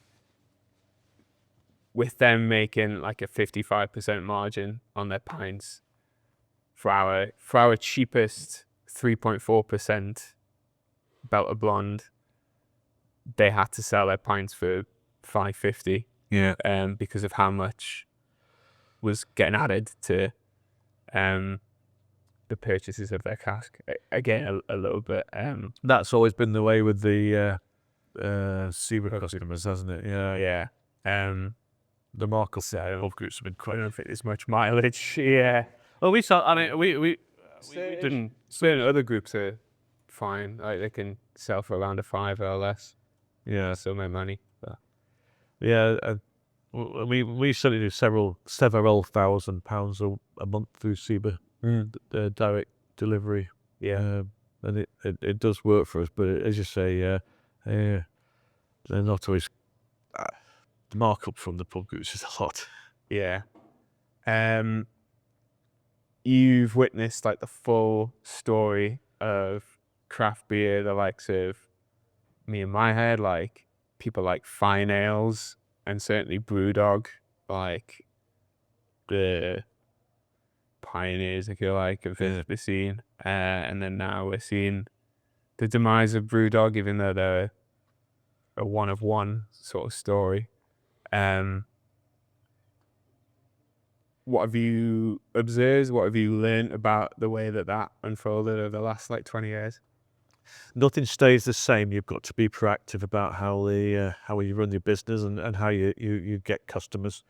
with them making like a 55% margin on their pints, for our cheapest 3.4% Belter Blonde, they had to sell their pints for £5.50. Because of how much was getting added to the purchases of their cask. Again, a little bit. That's always been the way with the Siva customers, hasn't it? The Markle pub groups have been quite. I don't think there's much mileage. Well, we saw. I mean, we didn't. Certain other groups are fine. Like they can sell for around a £5 or less. Still make money. But. We certainly do several £1,000 a month through Siba, direct delivery. And it does work for us. But as you say, they're not always. The markup from the pub groups is a lot. You've witnessed like the full story of craft beer, the likes of me in my head, like people like Fine Ales and certainly Brewdog, like the pioneers, if you like, of the scene. And then now we're seeing the demise of Brewdog, even though they're a one of one sort of story. What have you observed? What have you learned about the way that unfolded over the last 20 years? Nothing stays the same. You've got to be proactive about how you run your business and how you get customers.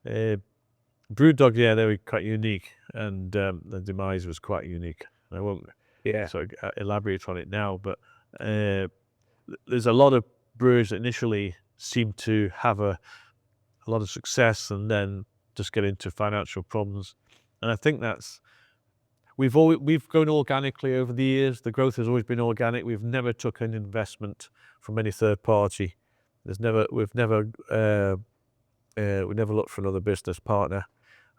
Brewdog, they were quite unique, and the demise was quite unique. I won't elaborate on it now, but there's a lot of brewers that initially seem to have a lot of success and then just get into financial problems. And I think we've grown organically over the years. The growth has always been organic. We've never took an investment from any third party. We've never looked for another business partner.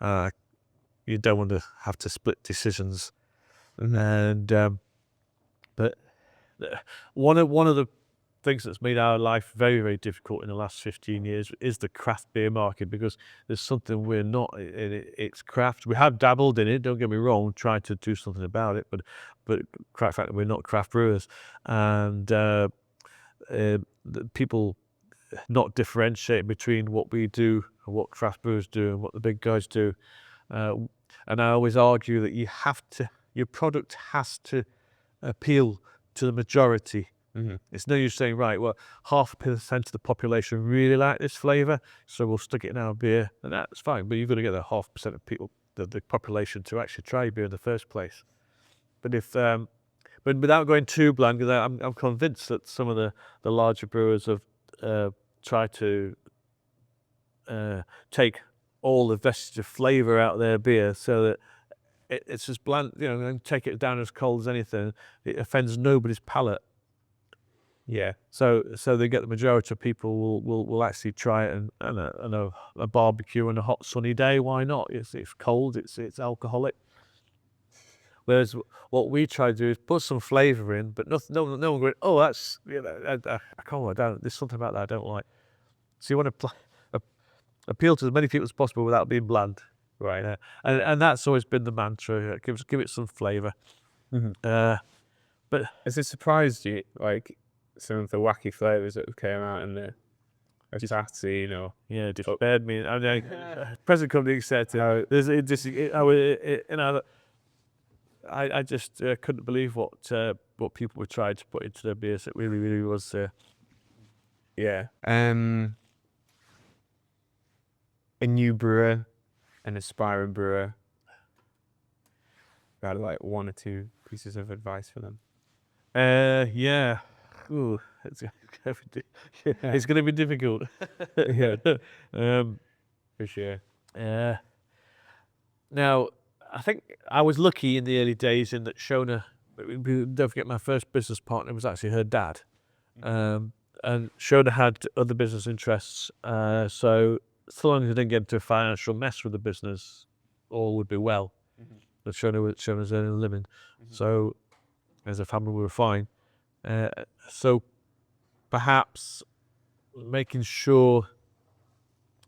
You don't want to have to split decisions. And but one of the things that's made our life very, very difficult in the last 15 years is the craft beer market, because there's something we're not. It's craft. We have dabbled in it. Don't get me wrong. Tried to do something about it, but fact we're not craft brewers, and the people not differentiate between what we do and what craft brewers do and what the big guys do. And I always argue that your product has to appeal to the majority. It's no use saying, right, well, 0.5% of the population really like this flavour, so we'll stick it in our beer, and that's fine. But you've got to get the 0.5% of people, the population, to actually try beer in the first place. But but without going too bland, because I'm convinced that some of the larger brewers have tried to take all the vestige of flavour out of their beer, so that it's as bland, and take it down as cold as anything. It offends nobody's palate. Yeah. So they get the majority of people will actually try it, and a barbecue on a hot sunny day. Why not? It's cold. It's alcoholic. Whereas what we try to do is put some flavour in, but no one going, oh, that's I can't. There's something about that I don't like. So you want to appeal to as many people as possible without being bland, Right. and that's always been the mantra. Give it some flavour. But has it surprised you, like some of the wacky flavors that came out in the chat scene, or yeah, it spared me. I mean, present company said I just couldn't believe what people were trying to put into their beers. It really was. Yeah. A new brewer, an aspiring brewer, you had like 1 or 2 pieces of advice for them? Yeah. Ooh, it's going to be difficult. Yeah. For sure. Now, I think I was lucky in the early days in that Shona, don't forget, my first business partner was actually her dad. And Shona had other business interests, so long as I didn't get into a financial mess with the business, all would be well. But Shona was earning a living, so as a family we were fine. So perhaps making sure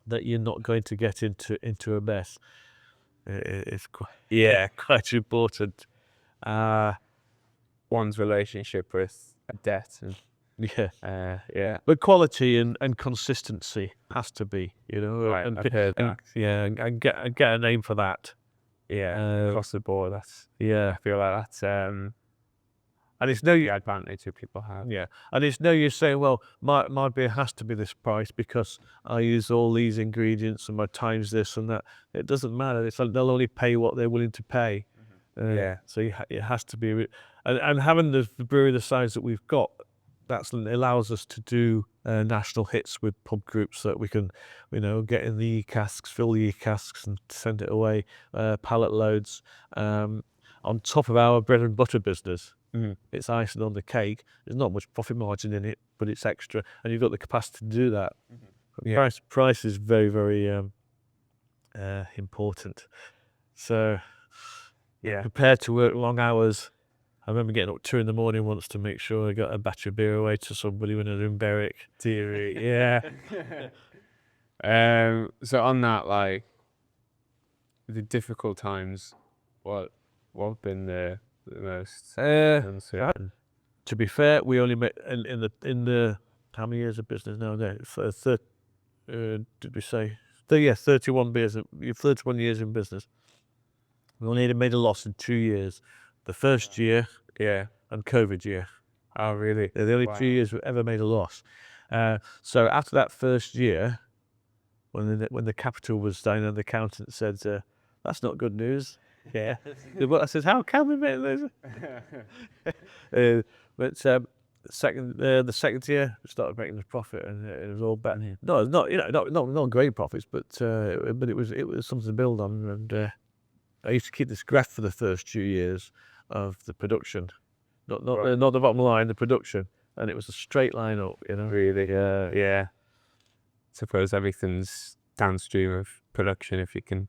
that you're not going to get into a mess is quite important. One's relationship with a debt, and but quality and consistency has to be, Right, and, I've heard that. and get a name for that. Across the board, that's Yeah, I feel like that's and it's no the advantage that people have. and it's no use saying, well, my beer has to be this price because I use all these ingredients and my time's this and that. It doesn't matter. It's like they'll only pay what they're willing to pay. So it has to be, and having the brewery the size that we've got, it allows us to do national hits with pub groups that we can, get in the e-casks, fill the e-casks and send it away, pallet loads, on top of our bread and butter business. It's icing on the cake. There's not much profit margin in it, but it's extra, and you've got the capacity to do that. Price is very, very important. So prepared to work long hours. I remember getting up 2 in the morning once to make sure I got a batch of beer away to somebody when I was in Berwick. So on that, like the difficult times, what have been the most uncertain? To be fair, we only made in the how many years of business now? Did we say? 31 beers. 31 years in business. We only made a loss in 2 years. The first year, and COVID year. Oh, really? They're the only 2 years we've ever made a loss. So after that first year, when the capital was down, and the accountant said, "That's not good news." I said, "How can we make this?" But the second year, we started making a profit, and it was all better. No, not great profits, but it was something to build on. And I used to keep this graph for the first 2 years of the production, not the bottom line, the production, and it was a straight line up. Really? Suppose everything's downstream of production if you can,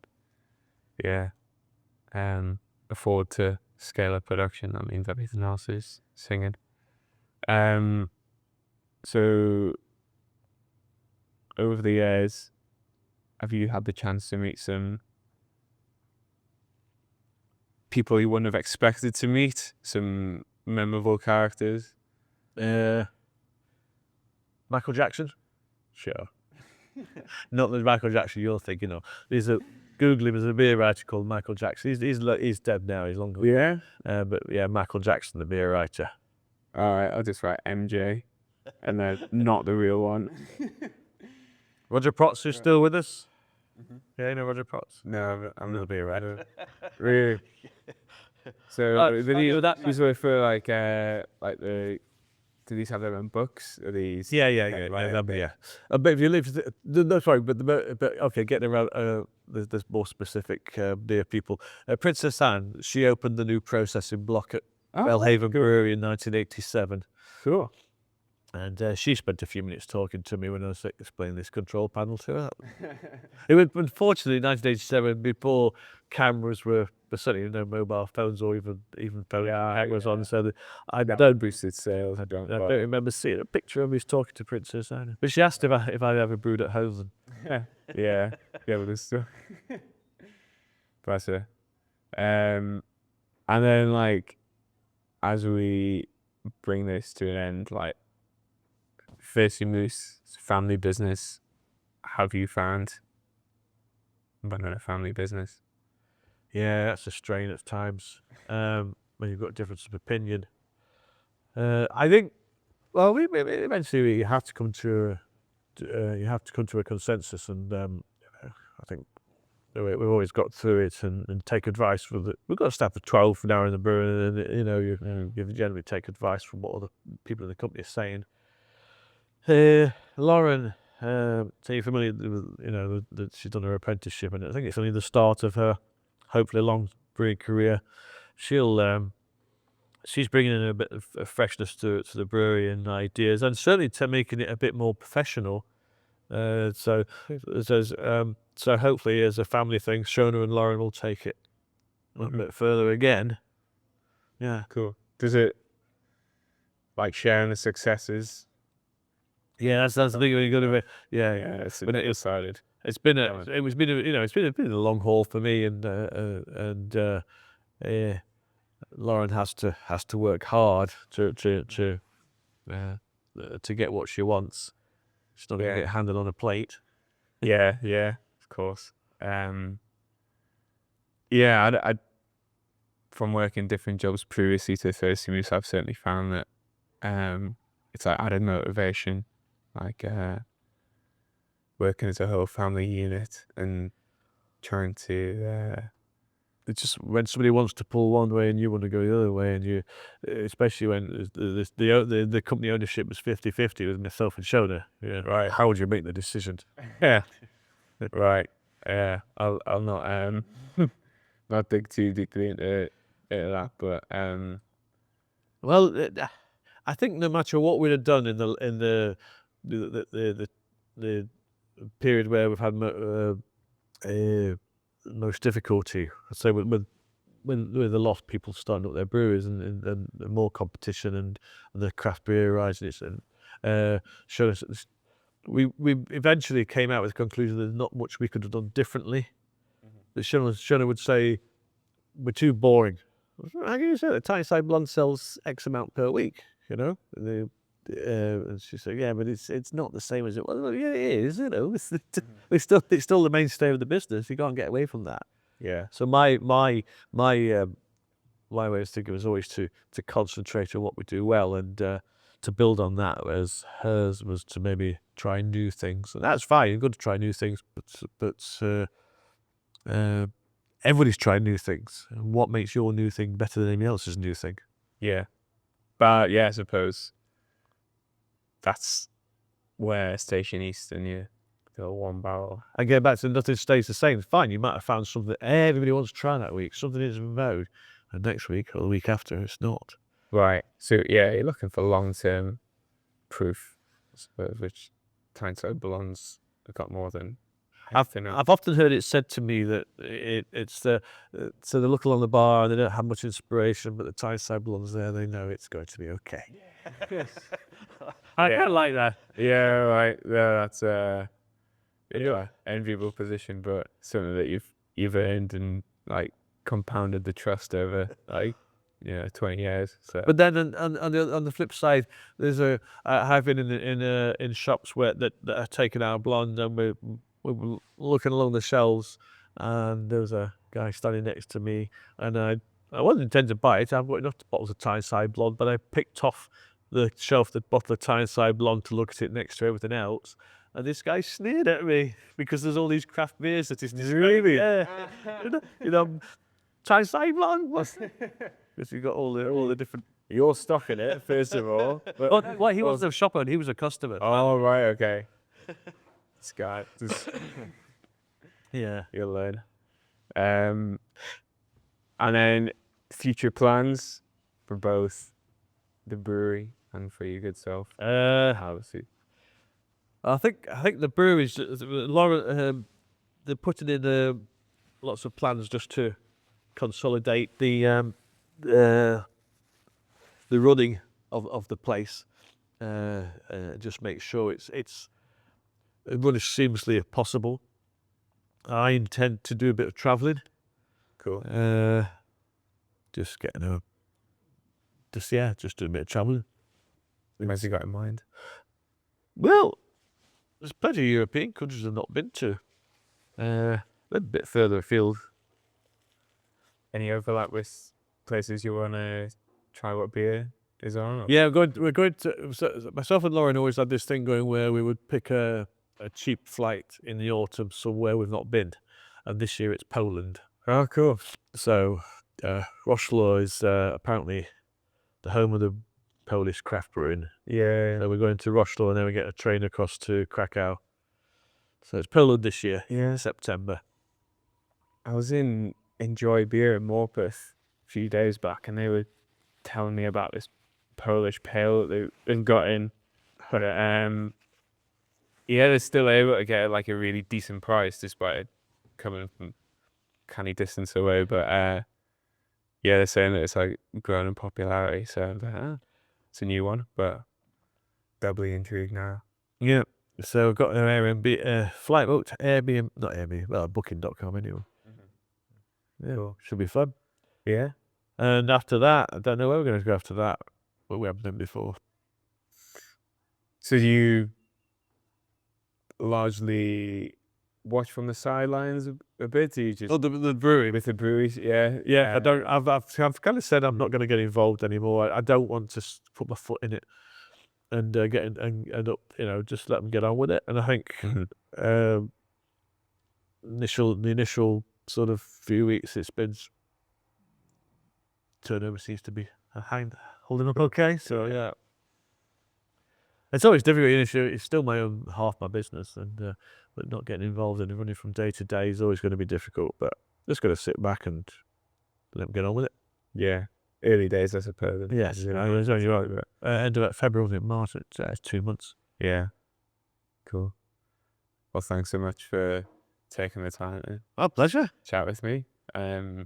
afford to scale up production. That means everything else is singing. So over the years, have you had the chance to meet some people you wouldn't have expected to meet? Some memorable characters? Michael Jackson. show. Not the Michael Jackson you're thinking of. Google him as a beer writer called Michael Jackson. He's dead now. He's long gone. Yeah. But yeah, Michael Jackson, the beer writer. All right, I'll just write MJ, and then not the real one. Roger Protz is still with us. Yeah, you know Roger Protz. No, I'm The not. beer writer. Really? So that- these were for like the. Do these have their own books? Or these? Yeah, right, okay. yeah. But if you live, no, sorry, but okay, getting around. There's more specific near people. Princess Anne, she opened the new processing block at Belhaven Brewery in 1987. Cool. And she spent a few minutes talking to me when I was explaining this control panel to her. It was, unfortunately, in 1987, before cameras were certainly no mobile phones or even phone cameras on. So I don't boosted sales. I don't remember seeing a picture of me talking to Princess Anne. But she asked if I ever brewed at home. yeah, with this stuff. Bless her. And then like, as we bring this to an end, like, Thirsty Moose, it's a family business. Have you found running a family business? Yeah, that's a strain at times. When you've got a difference of opinion. I think, well, we eventually you have to come to a consensus, and I think we've always got through it and take advice from we've got a staff of 12 now in the brewery, and you generally take advice from what other people in the company are saying. Lauren, so you're familiar with, that she's done her apprenticeship, and I think it's only the start of her hopefully long brewing career. She's bringing in a bit of freshness to the brewery and ideas, and certainly to making it a bit more professional. So hopefully, as a family thing, Shona and Lauren will take it a bit further again. Yeah, cool. Does it like sharing the successes? Yeah, that's the thing when you go to it. Yeah, it's excited. It's been a long haul for me, and Lauren has to work hard to get what she wants. She's not going to get handed on a plate. Yeah, of course. I from working different jobs previously to Thirsty Moose, I've certainly found that it's like added motivation, like working as a whole family unit and trying to it's just when somebody wants to pull one way and you want to go the other way, and you, especially when the company ownership was 50-50 with myself and Shona. Yeah, right. How would you make the decision? Yeah, right. Yeah, I'll not not dig too deeply into that, but well, I think no matter what we'd have done in the period where we've had most difficulty, so when with a lot of people starting up their breweries and more competition and the craft beer rising, and showing us, we eventually came out with the conclusion there's not much we could have done differently. But Shona would say, we're too boring. How can you say that? Tyneside Blonde sells X amount per week, and she said, yeah, but it's not the same as it was. Well, yeah, it is, it's still the mainstay of the business. You can't get away from that. yeah. So my way of thinking was always to concentrate on what we do well, and to build on that, whereas hers was to maybe try new things. And that's fine, you've got to try new things, but everybody's trying new things. And what makes your new thing better than anyone else's new thing? Yeah. But yeah, I suppose that's where Station East and you go one barrel. And get back to nothing stays the same. Fine, you might have found something everybody wants to try that week. Something is in vogue. And next week or the week after, it's not. Right. So yeah, you're looking for long-term proof, I suppose, which Tyneside Blonde's got more than. I've often heard it said to me that it's so they look along the bar and they don't have much inspiration, but the Tyneside Blonde's there, they know it's going to be okay. Yes. I kind of like that. Yeah, right. Yeah, that's enviable position, but something that you've earned and like compounded the trust over like 20 years. So. But then on the flip side, there's I've been in shops that are taking our blonde, and we're looking along the shelves, and there was a guy standing next to me, and I wasn't intending to buy it. I've got enough bottles of Tyneside Blonde, but I picked off the shelf the bottle of Tyneside Blonde to look at it next to everything else. And this guy sneered at me because there's all these craft beers that he's Really? yeah, Tyneside Blonde. Because you got all the different. You're stocking it, first of all. Well, he wasn't a shopper; he was a customer. Oh, right, okay. This guy. Yeah, you'll learn. And then future plans for both the brewery and for your good self. Obviously. I think the breweries, Laura, they're putting in lots of plans just to consolidate the running of the place, just make sure it's run as seamlessly as possible. I intend to do a bit of travelling. Cool. Just getting just do a bit of travelling. What has you got in mind? Well, there's plenty of European countries I've not been to. A bit further afield. Any overlap with places you want to try what beer is on? Or? Yeah, we're going to. So myself and Lauren always had this thing going where we would pick a cheap flight in the autumn somewhere we've not been, and this year it's Poland. Oh, cool. So Wrocław is apparently the home of the Polish craft brewing. Yeah. So we're going to Wrocław, and then we get a train across to Krakow. So it's Poland this year. Yeah. September. I was in Enjoy Beer in Morpeth a few days back, and they were telling me about this Polish pale that they've got in. But they're still able to get like a really decent price despite it coming from canny distance away. But they're saying that it's like grown in popularity. So I'm like, it's a new one, but doubly intrigued now. Yeah. So we've got an Airbnb flight booked, not Airbnb, well, booking.com anyway. Yeah, Cool. Should be fun. Yeah. And after that, I don't know where we're going to go after that, but we haven't been before. So do you largely watch from the sidelines a bit? Do you just The brewery. with the breweries? Yeah. Yeah, I don't. I've kind of said I'm not going to get involved anymore. I don't want to put my foot in it and get in, and end up, just let them get on with it. And I think the initial sort of few weeks, it's been turnover seems to be holding up okay. So yeah, it's always difficult. It's still half my business, and but not getting involved in running from day to day is always going to be difficult. But just got to sit back and let them get on with it. Yeah. Early days, I suppose. Yes, it's only right. End of February, March. It's 2 months. Yeah. Cool. Well, thanks so much for taking the time to My pleasure. chat with me. I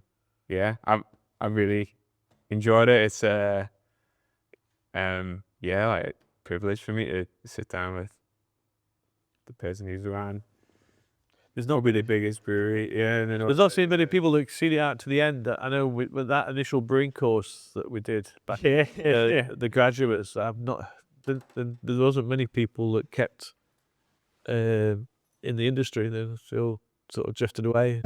really enjoyed it. It's like a privilege for me to sit down with the person who's around. There's not really the biggest brewery. Yeah, There's not so many people that see it out to the end. I know with that initial brewing course that we did back, the graduates. There wasn't many people that kept in the industry. They're still sort of drifted away.